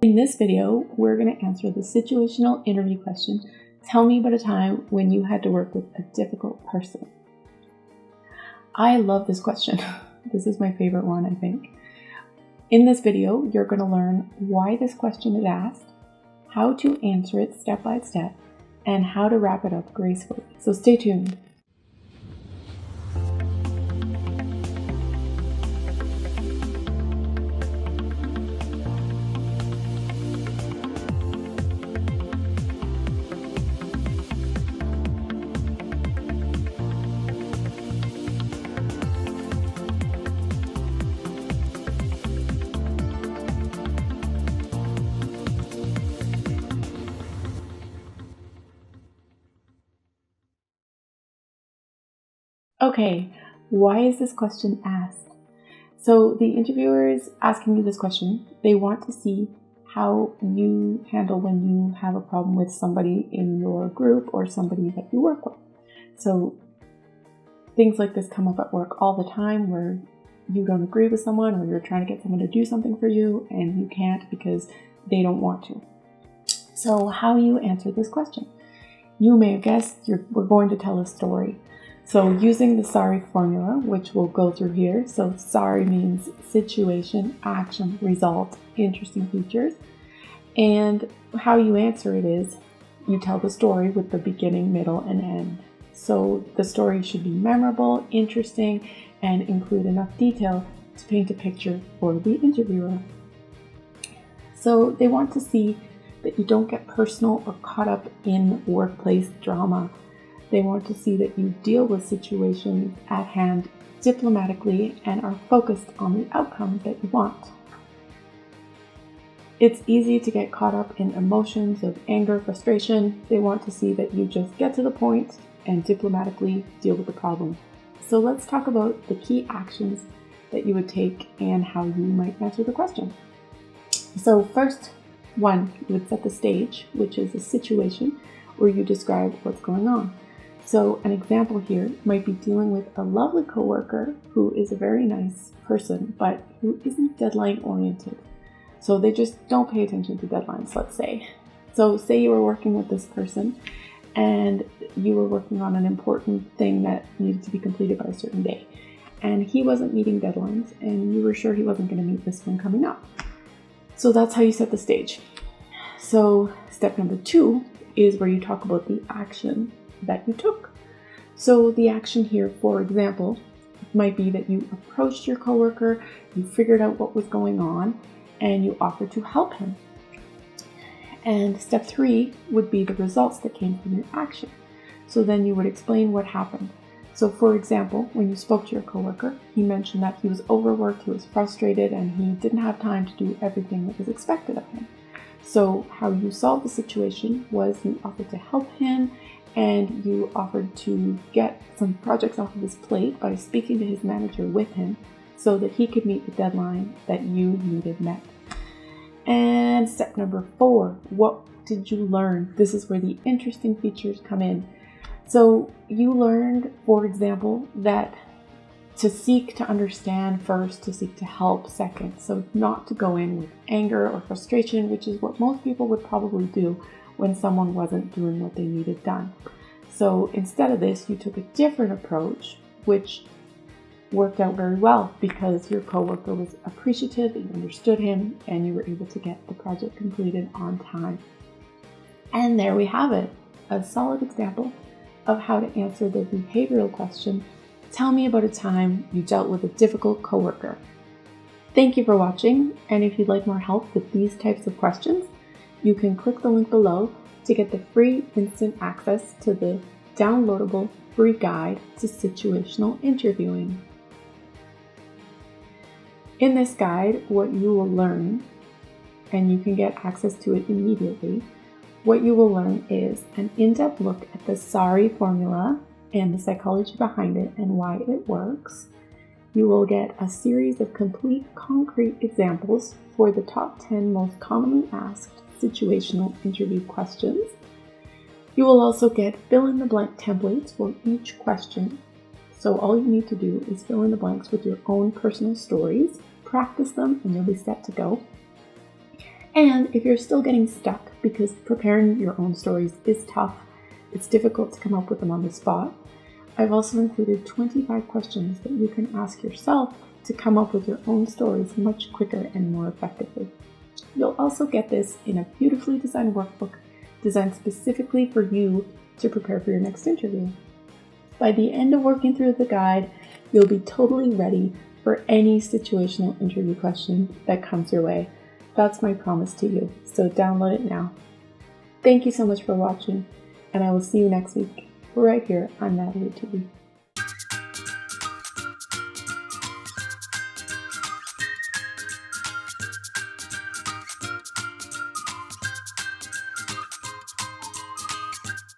In this video, we're going to answer the situational interview question, tell me about a time when you had to work with a difficult person. I love this question. This is my favorite one, I think. In this video, you're going to learn why this question is asked, how to answer it step by step, and how to wrap it up gracefully. So stay tuned. Okay, why is this question asked? So the interviewer is asking you this question. They want to see how you handle when you have a problem with somebody in your group or somebody that you work with. So things like this come up at work all the time where you don't agree with someone or you're trying to get someone to do something for you and you can't because they don't want to. So how you answer this question? You may have guessed we're going to tell a story. So using the SARI formula, which we'll go through here. So SARI means situation, action, result, interesting features. And how you answer it is you tell the story with the beginning, middle, and end. So the story should be memorable, interesting, and include enough detail to paint a picture for the interviewer. So they want to see that you don't get personal or caught up in workplace drama. They want to see that you deal with situations at hand diplomatically and are focused on the outcome that you want. It's easy to get caught up in emotions of anger, frustration. They want to see that you just get to the point and diplomatically deal with the problem. So let's talk about the key actions that you would take and how you might answer the question. So first one, you would set the stage, which is a situation where you describe what's going on. So an example here might be dealing with a lovely coworker who is a very nice person, but who isn't deadline oriented. So they just don't pay attention to deadlines, let's say. So say you were working with this person and you were working on an important thing that needed to be completed by a certain day. And he wasn't meeting deadlines and you were sure he wasn't going to meet this one coming up. So that's how you set the stage. So step number 2 is where you talk about the action that you took. So the action here, for example, might be that you approached your coworker, you figured out what was going on, and you offered to help him. And step 3 would be the results that came from your action. So then you would explain what happened. So for example, when you spoke to your coworker, he mentioned that he was overworked, he was frustrated, and he didn't have time to do everything that was expected of him. So how you solved the situation was you offered to help him and you offered to get some projects off of his plate by speaking to his manager with him so that he could meet the deadline that you needed met. And step number 4, what did you learn? This is where the interesting features come in. So you learned, for example, that to seek to understand first, to seek to help second. So not to go in with anger or frustration, which is what most people would probably do when someone wasn't doing what they needed done. So instead of this, you took a different approach, which worked out very well because your coworker was appreciative, that you understood him, and you were able to get the project completed on time. And there we have it, a solid example of how to answer the behavioral question, tell me about a time you dealt with a difficult coworker. Thank you for watching, and if you'd like more help with these types of questions, you can click the link below to get the free instant access to the downloadable free guide to situational interviewing. In this guide, what you will learn, and you can get access to it immediately, what you will learn is an in-depth look at the SARI formula and the psychology behind it and why it works. You will get a series of complete concrete examples for the top 10 most commonly asked situational interview questions. You will also get fill-in-the-blank templates for each question. So all you need to do is fill in the blanks with your own personal stories, practice them, and you'll be set to go. And if you're still getting stuck because preparing your own stories is tough, it's difficult to come up with them on the spot, I've also included 25 questions that you can ask yourself to come up with your own stories much quicker and more effectively. You'll also get this in a beautifully designed workbook designed specifically for you to prepare for your next interview. By the end of working through the guide, you'll be totally ready for any situational interview question that comes your way. That's my promise to you, so download it now. Thank you so much for watching, and I will see you next week, right here on Natalie TV.